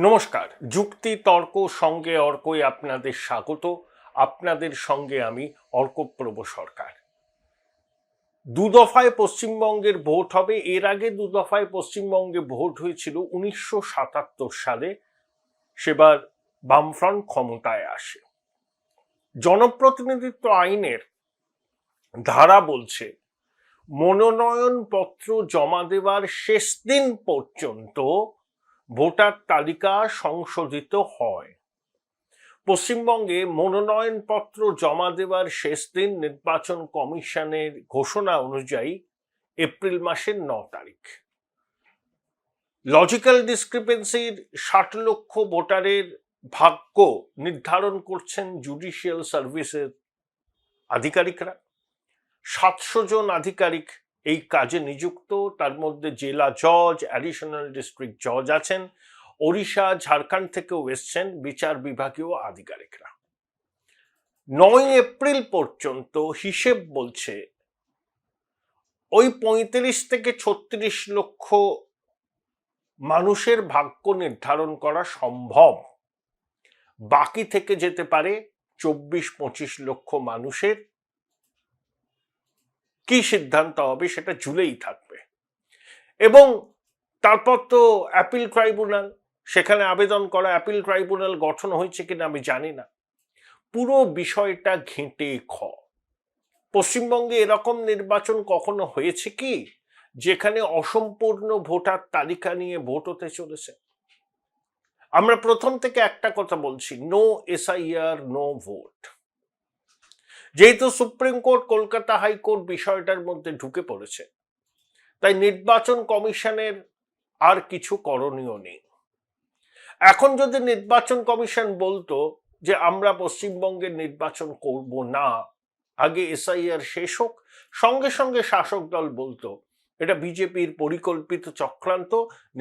নমস্কার, যুক্তি তর্ক সঙ্গে অর্কই আপনাদের স্বাগত। আপনাদের সঙ্গে আমি অর্কপ্রভ সরকার। দুদফায় পশ্চিমবঙ্গের ভোট হবে। এর আগে দুদফায় পশ্চিমবঙ্গে ভোট হয়েছিল 1977 সালে। সেবার বামফ্রন্ট ক্ষমতায় আসে। জনপ্রতিনিধিত্ব আইনের ধারা বলছে মনোনয়নপত্র জমা দেওয়ার শেষ দিন পর্যন্ত ভোটার তালিকা সংশোধিত হয়। পশ্চিমবঙ্গে মনোনয়নপত্র জমা দেওয়ার শেষ দিন নির্বাচন কমিশনের ঘোষণা অনুযায়ী এপ্রিল মাসের 9 তারিখ। লজিক্যাল ডিসক্রিপেন্সির 60 লক্ষ ভোটারের ভাগ্য নির্ধারণ করছেন জুডিশিয়াল সার্ভিসের আধিকারিকরা। 700 জন আধিকারিক এই কাজে নিযুক্ত। তার মধ্যে জেলা জজ, অ্যাডিশনাল ডিস্ট্রিক্ট জজ আছেন। ওড়িশা, ঝাড়খণ্ড থেকেও এসছেন বিচার বিভাগীয় আধিকারিকরা। 9 এপ্রিল পর্যন্ত হিসেব বলছে ওই 35 থেকে 36 লক্ষ মানুষের ভাগ্য নির্ধারণ করা সম্ভব। বাকি থেকে যেতে পারে 24-25 লক্ষ মানুষের। কি সিদ্ধান্ত হবে সেটা ঝুলেই থাকবে। এবং তারপর তো অ্যাপিল ট্রাইব্যুনাল, সেখানে আবেদন করা। অ্যাপিল ট্রাইব্যুনাল গঠন হয়েছে কিনা আমি জানি না। পুরো বিষয়টা ঘেঁটে পশ্চিমবঙ্গে এরকম নির্বাচন কখনো হয়েছে কি যেখানে অসম্পূর্ণ ভোটার তালিকা নিয়ে ভোট হতে চলেছে? আমরা প্রথম থেকে একটা কথা বলছি, নো এসআইআর, নো ভোট। যেহেতু সুপ্রিম কোর্ট, কলকাতা হাইকোর্ট বিষয়টার মধ্যে ঢুকে পড়েছে, তাই নির্বাচন কমিশনের আর কিছু করণীয় নেই। এখন যদি নির্বাচন কমিশন বলতো যে আমরা পশ্চিমবঙ্গের নির্বাচন করব না, আগে এসআইআর শেষ হোক, সঙ্গে সঙ্গে শাসক দল বলতো এটা বিজেপির পরিকল্পিত চক্রান্ত,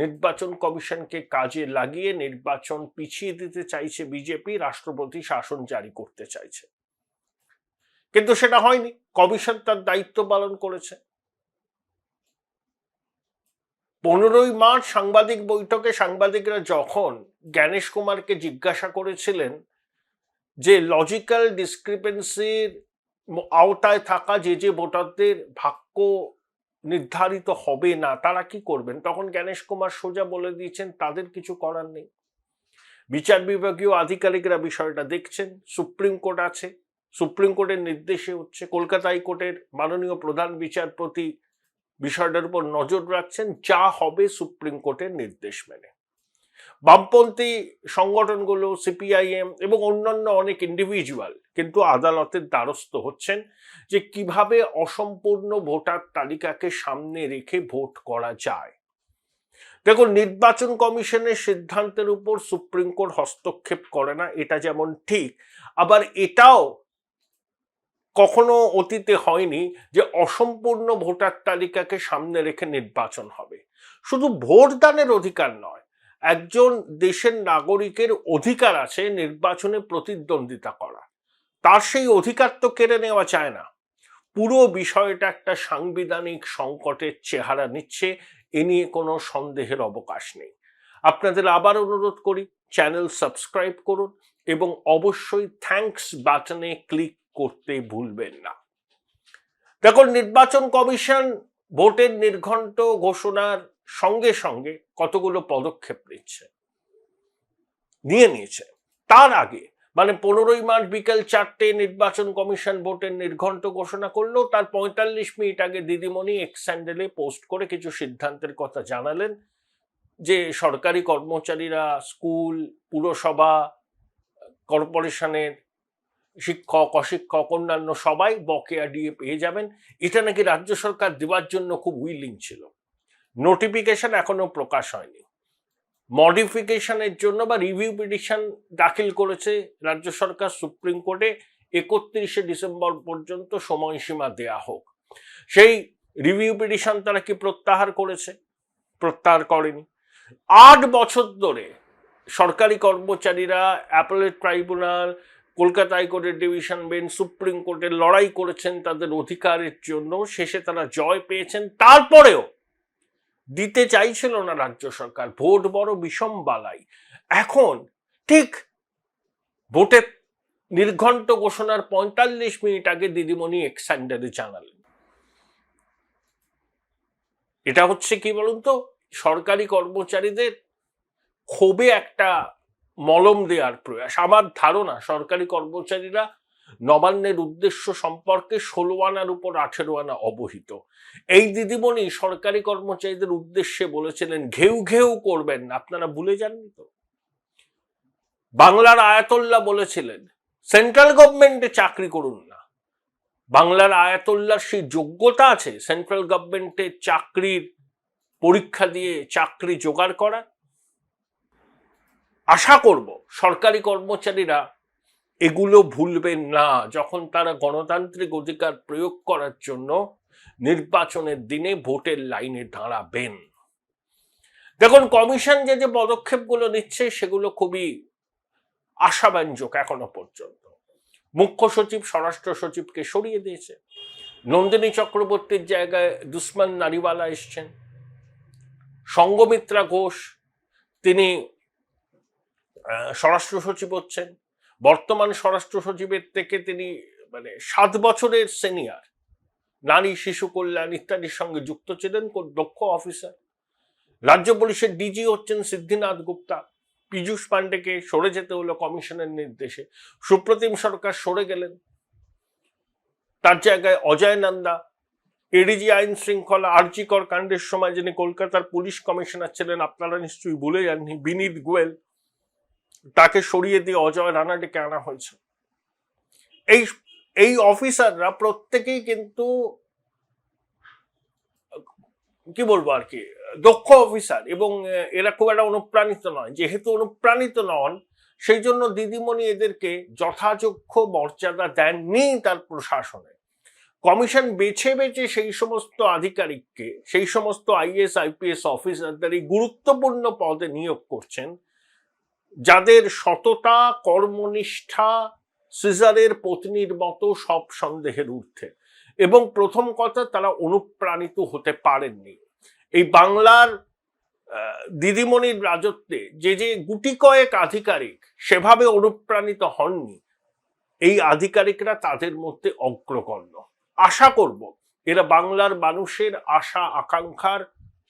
নির্বাচন কমিশনকে কাজে লাগিয়ে নির্বাচন পিছিয়ে দিতে চাইছে বিজেপি, রাষ্ট্রপতি শাসন জারি করতে চাইছে। কিন্তু সেটা হয়নি। কমিশন তার দায়িত্ব পালন করেছে। 15 মার্চ সাংবাদিক বৈঠকে সাংবাদিকরা যখন জ্ঞানেশ কুমারকে জিজ্ঞাসা করেছিলেন যে লজিক্যাল ডিসক্রিপেন্সির আওতায় থাকা যে ভোটারদের ভাগ্য নির্ধারিত হবে না তারা কি করবেন, তখন জ্ঞানেশ কুমার সোজা বলে দিয়েছেন তাদের কিছু করার নেই। বিচার বিভাগীয় আধিকারিকরা বিষয়টা দেখছেন। সুপ্রিম কোর্ট আছে, সুপ্রিম কোর্টের নির্দেশে হচ্ছে। কলকাতা হাইকোর্টের মাননীয় প্রধান বিচারপতি বিষয়টার উপর নজর রাখছেন, যা হবে সুপ্রিম কোর্টের নির্দেশ মেনে। বামপন্থী সংগঠনগুলো, সিপিআইএম এবং অন্যান্য অনেক ইন্ডিভিজুয়াল কিন্তু আদালতের দ্বারস্থ হচ্ছেন যে কিভাবে অসম্পূর্ণ ভোটার তালিকাকে সামনে রেখে ভোট করা যায়। দেখুন, নির্বাচন কমিশনের সিদ্ধান্তের উপর সুপ্রিম কোর্ট হস্তক্ষেপ করে না, এটা যেমন ঠিক, আবার এটাও কখনো অতীতে হয়নি যে অসম্পূর্ণ ভোটার তালিকাকে সামনে রেখে নির্বাচন হবে। শুধু ভোটদানের অধিকার নয়, একজন দেশের নাগরিকের অধিকার আছে নির্বাচনে প্রতিদ্বন্দ্বিতা করা। তার সেই অধিকার তো কেড়ে নেওয়া যায় না। পুরো বিষয়টা একটা সাংবিধানিক সংকটের চেহারা নিচ্ছে, এ নিয়ে কোনো সন্দেহের অবকাশ নেই। আপনাদের আবার অনুরোধ করি, চ্যানেল সাবস্ক্রাইব করুন এবং অবশ্যই থ্যাঙ্কস বাটনে ক্লিক করতে ভুলবেন না। দেখুন, নির্বাচন কমিশন ভোটের নির্ঘণ্ট ঘোষণার সঙ্গে সঙ্গে কতগুলো পদক্ষেপ নিয়েছে। তার আগে মানে 15 মার্চ বিকেল 4টে নির্বাচন কমিশন ভোটের নির্ঘণ্ট ঘোষণা করলো। তার 45 মিনিট আগে দিদিমণি এক্স হ্যান্ডেলে পোস্ট করে কিছু সিদ্ধান্তের কথা জানালেন যে সরকারি কর্মচারীরা, স্কুল, পুরসভা, কর্পোরেশনের শিক্ষক, অশিক্ষক, অন্যান্য সবাই বকেয়া ডিএ পেয়ে যাবেন। এটা নাকি রাজ্য সরকার দেওয়ার জন্য খুব উইলিং ছিল। নোটিফিকেশন এখনো প্রকাশ হয়নি। মডিফিকেশনের জন্য বা রিভিউ পিটিশন দাখিল করেছে রাজ্য সরকার সুপ্রিম কোর্টে। 31শে ডিসেম্বর পর্যন্ত সময়সীমা দেয়া হোক। সেই রিভিউ পিটিশন তারা কি প্রত্যাহার করেছে? প্রত্যাহার করেনি। 8 বছর ধরে সরকারি কর্মচারীরা অ্যাপেলেট ট্রাইব্যুনাল, কলকাতা হাইকোর্টের ডিভিশন বেঞ্চ, সুপ্রিম কোর্টে লড়াই করেছেন তাদের অধিকারের জন্য। শেষে তারা জয় পেয়েছেন। তারপরেও দিতে চাইছিল না রাজ্য সরকার। ভোট বড় বিষম বালাই। এখন ঠিক ভোটের নির্ঘণ্ট ঘোষণার ৪৫ মিনিট আগে দিদিমণি এক্সান্ডারে জানালেন। এটা হচ্ছে কি বলুন তো, সরকারি কর্মচারীদের ক্ষোভে একটা মলম দেওয়ার প্রয়াস। আমার ধারণা সরকারি কর্মচারীরা নবান্নের উদ্দেশ্য সম্পর্কে ১৬ আনার উপর ১৮ আনা অবহিত। এই দিদিমণি সরকারি কর্মচারীদের উদ্দেশ্যে বলেছিলেন, ঘেউ ঘেউ করবেন না। আপনারা ভুলে যাননি তো? বাংলার আয়াতুল্লাহ বলেছিলেন সেন্ট্রাল গভর্নমেন্টে চাকরি করুন না। বাংলার আয়াতুল্লাহর সেই যোগ্যতা আছে সেন্ট্রাল গভর্নমেন্টে চাকরির পরীক্ষা দিয়ে চাকরি জোগাড় করা? আশা করব সরকারি কর্মচারীরা এগুলো ভুলবেন না যখন তারা গণতান্ত্রিক অধিকার প্রয়োগ করার জন্য নির্বাচনের দিনে ভোটের লাইনে দাঁড়াবেন। দেখুন, কমিশন যে পদক্ষেপগুলো নিচ্ছে সেগুলো খুবই আশাব্যঞ্জক। এখনো পর্যন্ত মুখ্য সচিব স্বরাষ্ট্র সচিবকে সরিয়ে দিয়েছে, নন্দিনী চক্রবর্তীর জায়গায় দুসমান নারিওয়ালা এসছেন, সঙ্গমিত্রা ঘোষ তিনি স্বরাষ্ট্র সচিব হচ্ছেন। বর্তমান স্বরাষ্ট্র সচিবের থেকে তিনি 7 বছরের সিনিয়র, নারী শিশু কল্যাণ ইত্যাদির সঙ্গে যুক্ত ছিলেন, দক্ষ অফিসার। রাজ্য পুলিশের ডিজি হচ্ছেন সিদ্ধিনাথ গুপ্তা। পীযূষ পান্ডেকে সরে যেতে হলো কমিশনের নির্দেশে, সুপ্রতিম সরকার সরে গেলেন, তার জায়গায় অজয় নন্দা। এডিজি আইন শৃঙ্খলা, আরজি কর কাণ্ডের সময় যিনি কলকাতার পুলিশ কমিশনার ছিলেন, আপনারা নিশ্চয়ই ভুলে যাননি, বিনীত গোয়েল, তাকে সরিয়ে দিয়ে অজয় রানা ডেকে আনা হয়েছে। এই অফিসাররা প্রত্যেকেই কিন্তু কি বলবো আর কি দক্ষ অফিসার, এবং এরা খুব একটা অনুপ্রাণিত নয়। যেহেতু অনুপ্রাণিত নন, সেই জন্য দিদিমণি এদেরকে যথাযোগ্য মর্যাদা দেননি তার প্রশাসনে। কমিশন বেছে বেছে সেই সমস্ত আধিকারিককে, সেই সমস্ত আইএস আইপিএস অফিসারদের এই গুরুত্বপূর্ণ পদে নিয়োগ করছেন যাদের সততা, কর্মনিষ্ঠা সিজারের পত্নীর মতো সব সন্দেহের ঊর্ধ্বে। এবং প্রথম কথা, তারা অনুপ্রাণিত হতে পারেননি। এই বাংলার দিদিমণির রাজত্বে যে গুটি কয়েক আধিকারিক সেভাবে অনুপ্রাণিত হননি, এই আধিকারিকরা তাদের মধ্যে অগ্রগণ্য। আশা করব এরা বাংলার মানুষের আশা আকাঙ্ক্ষার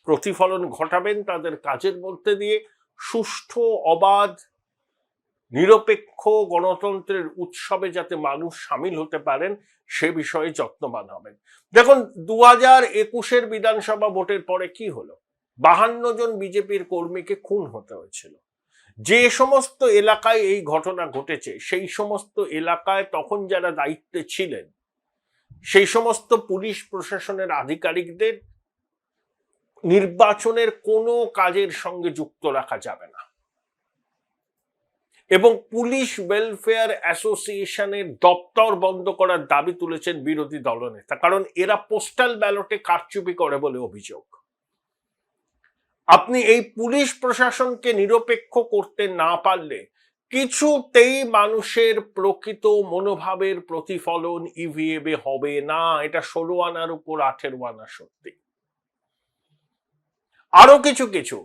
প্রতিফলন ঘটাবেন তাদের কাজের মধ্যে দিয়ে। সুষ্ঠু, অবাধ, নিরপেক্ষ গণতন্ত্রের উৎসবে যাতে মানুষ সামিল হতে পারেন সে বিষয়ে যত্নবান হবেন। দেখুন, 2021-এর বিধানসভা ভোটের পরে কি হলো? 52 জন বিজেপির কর্মীকে খুন হতে হয়েছিল। যে সমস্ত এলাকায় এই ঘটনা ঘটেছে সেই সমস্ত এলাকায় তখন যারা দায়িত্বে ছিলেন সেই সমস্ত পুলিশ প্রশাসনের আধিকারিকদের নির্বাচনের কোনো কাজের সঙ্গে যুক্ত রাখা যাবে না। এবং পুলিশ ওয়েলফেয়ার অ্যাসোসিয়েশনের দপ্তর বন্ধ করার দাবি তুলেছেন বিরোধী দলনেতা, কারণ এরা পোস্টাল ব্যালটে কারচুপি করে বলে অভিযোগ। আপনি এই পুলিশ প্রশাসনকে নিরপেক্ষ করতে না পারলে কিছুতেই মানুষের প্রকৃত মনোভাবের প্রতিফলন ইভিএমে হবে না। এটা 16 আনার উপর 18 আনা সত্যি। আরো কিছু কিছু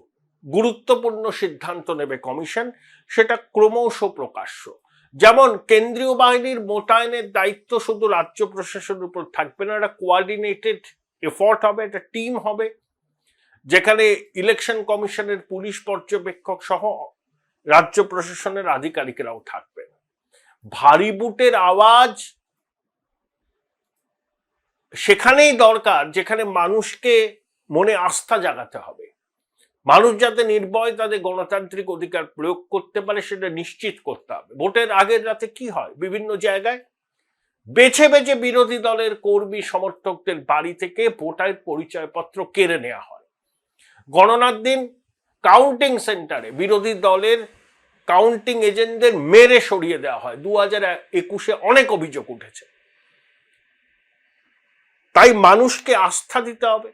গুরুত্বপূর্ণ সিদ্ধান্ত নেবে কমিশন, সেটা ক্রমশ প্রকাশ্য। যেমন কেন্দ্রীয় বাহিনীর মোতায়েনের দায়িত্ব শুধু রাজ্য প্রশাসনের উপর থাকবে না, একটা কোঅর্ডিনেটেড এফর্ট হবে, একটা টিম হবে যেখানে ইলেকশন কমিশনের পুলিশ পর্যবেক্ষক সহ রাজ্য প্রশাসনের আধিকারিকেরাও থাকবেন। ভারী বুটের আওয়াজ সেখানেই দরকার যেখানে মানুষকে মনে আস্থা জাগাতে হবে। মানুষ যাতে নির্ভয় তাদের গণতান্ত্রিক অধিকার প্রয়োগ করতে পারে সেটা নিশ্চিত করতে হবে। ভোটের আগের রাতে কি হয়, বিভিন্ন জায়গায় বেছে বেছে বিরোধী দলের কর্মী সমর্থকদের বাড়ি থেকে ভোটার পরিচয়পত্র কেড়ে নেওয়া হয়। গণনার দিন কাউন্টিং সেন্টারে বিরোধী দলের কাউন্টিং এজেন্টদের মেরে সরিয়ে দেওয়া হয়। 2021-এ অনেক অভিযোগ উঠেছে। তাই মানুষকে আস্থা দিতে হবে,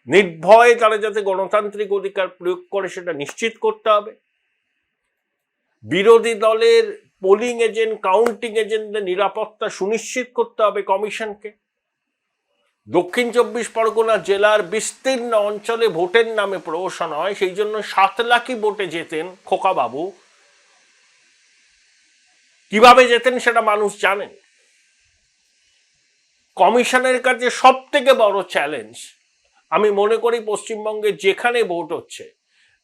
নির্ভয়ে তারা যাতে গণতান্ত্রিক অধিকার প্রয়োগ করে সেটা নিশ্চিত করতে হবে। বিরোধী দলের পোলিং এজেন্ট, কাউন্টিং এজেন্টদের নিরাপত্তা সুনিশ্চিত করতে হবে কমিশনকে। দক্ষিণ 24 পরগনা জেলার বিস্তীর্ণ অঞ্চলে ভোটের নামে প্রহসন হয়, সেই জন্য 7 লাখই ভোটে যেতেন খোকাবাবু। কিভাবে যেতেন সেটা মানুষ জানেন। কমিশনের কাছে সব থেকে বড় চ্যালেঞ্জ আমি মনে করি পশ্চিমবঙ্গে যেখানে ভোট হচ্ছে,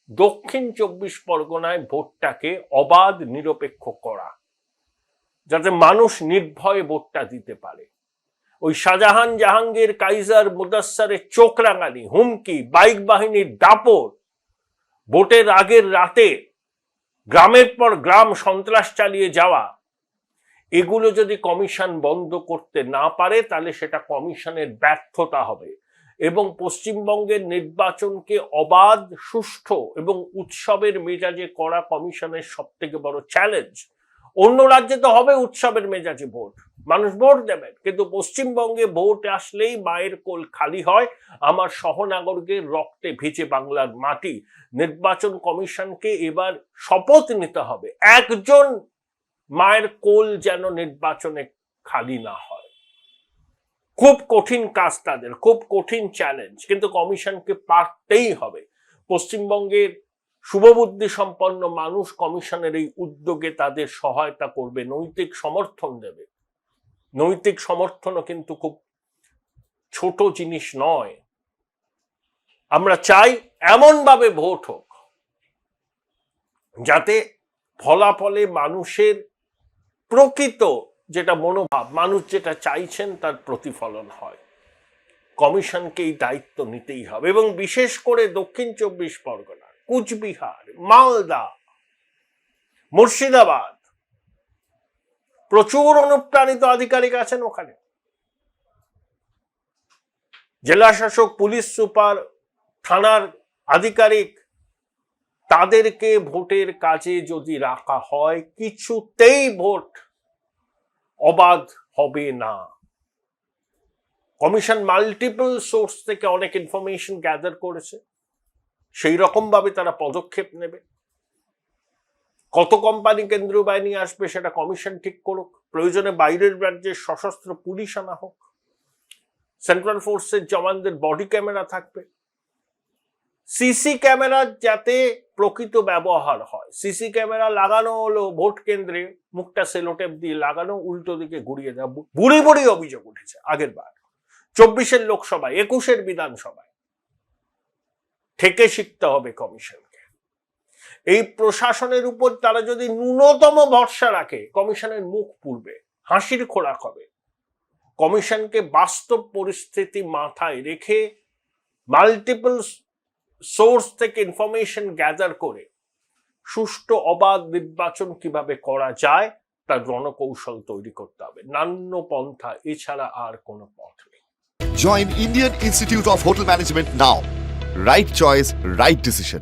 দক্ষিণ 24 পরগনায় ভোটটাকে অবাধ নিরপেক্ষ করা, যাতে মানুষ নির্ভয়ে ভোটটা দিতে পারে। ওই শাহজাহান, জাহাঙ্গীর, কাইজার, মুদাস্সারের চোখ রাঙানি, হুমকি, বাইক বাহিনীর দাপট, ভোটের আগের রাতে গ্রামের পর গ্রাম সন্ত্রাস চালিয়ে যাওয়া, এগুলো যদি কমিশন বন্ধ করতে না পারে তাহলে সেটা কমিশনের ব্যর্থতা হবে। এবং পশ্চিমবঙ্গের নির্বাচনকে অবাধ, সুষ্ঠু এবং উৎসবের মেজাজে করা কমিশনের সব থেকে বড় চ্যালেঞ্জ। অন্য রাজ্যে তো হবে উৎসবের মেজাজে ভোট, মানুষ ভোট দেবেন, কিন্তু পশ্চিমবঙ্গে ভোট আসলেই মায়ের কোল খালি হয়। আমার সহনাগরিকের রক্তে ভিজে বাংলার মাটি। নির্বাচন কমিশনকে এবার শপথ নিতে হবে, একজন মায়ের কোল যেন নির্বাচনে খালি না হয়। খুব কঠিন কাজ তাদের, খুব কঠিন চ্যালেঞ্জ, কিন্তু কমিশনকে পারতেই হবে। পশ্চিমবঙ্গের শুভবুদ্ধি সম্পন্ন মানুষ কমিশনের এই উদ্যোগে তাদের সহায়তা করবে, নৈতিক সমর্থন দেবে। নৈতিক সমর্থনও কিন্তু খুব ছোট জিনিস নয়। আমরা চাই এমনভাবে ভোট হোক যাতে ফলাফলে মানুষের প্রকৃত যেটা মনোভাব, মানুষ যেটা চাইছেন তার প্রতিফলন হয়। কমিশনকে এই দায়িত্ব নিতেই হবে, এবং বিশেষ করে দক্ষিণ 24 পরগনা, কুচবিহার, মালদা, মুর্শিদাবাদ প্রচুর অনুপ্রাণিত আধিকারিক আছেন ওখানে। জেলা শাসক, পুলিশ সুপার, থানার আধিকারিক, তাদেরকে ভোটের কাজে যদি রাখা হয় কিছুতেই ভোট অবাধ হবে না। কমিশন মাল্টিপল সোর্স থেকে অনেক ইনফরমেশন গ্যাদার করেছে, সেই রকম ভাবে তারা পদক্ষেপ নেবে। কত কোম্পানি কেন্দ্রীয় বাহিনী আসবে সেটা কমিশন ঠিক করুক, প্রয়োজনে বাইরের রাজ্যের সশস্ত্র পুলিশ আনা হোক, সেন্ট্রাল ফোর্সের জওয়ানদের বডি ক্যামেরা থাকবে, সিসি ক্যামেরা যাতে প্রকৃত ব্যবহার হয়। সিসি ক্যামেরা লাগানো হলো ভোট কেন্দ্রে, মুখটা সেলোটেপ দিয়ে লাগানো, উল্টো দিকে ঘুরিয়ে দেওয়া, বুড়ি বুড়ি অভিযোগ উঠেছে আগের বার 24-এর লোকসভায়, 21-এর বিধানসভায়। থেকে শিখতে হবে কমিশনকে। এই প্রশাসনের উপর তারা যদি ন্যূনতম ভরসা রাখে, কমিশনের মুখ পুড়বে, হাসির খোরাক হবে। কমিশনকে বাস্তব পরিস্থিতি মাথায় রেখে মাল্টিপল সোর্স থেকে ইনফরমেশন গ্যাদার করে সুষ্ঠু অবাধ নির্বাচন কিভাবে করা যায় তার রণকৌশল তৈরি করতে হবে। নান্য পন্থা এছাড়া আর কোনো পথ নেই। Join Indian Institute of Hotel Management now. Right choice, right decision.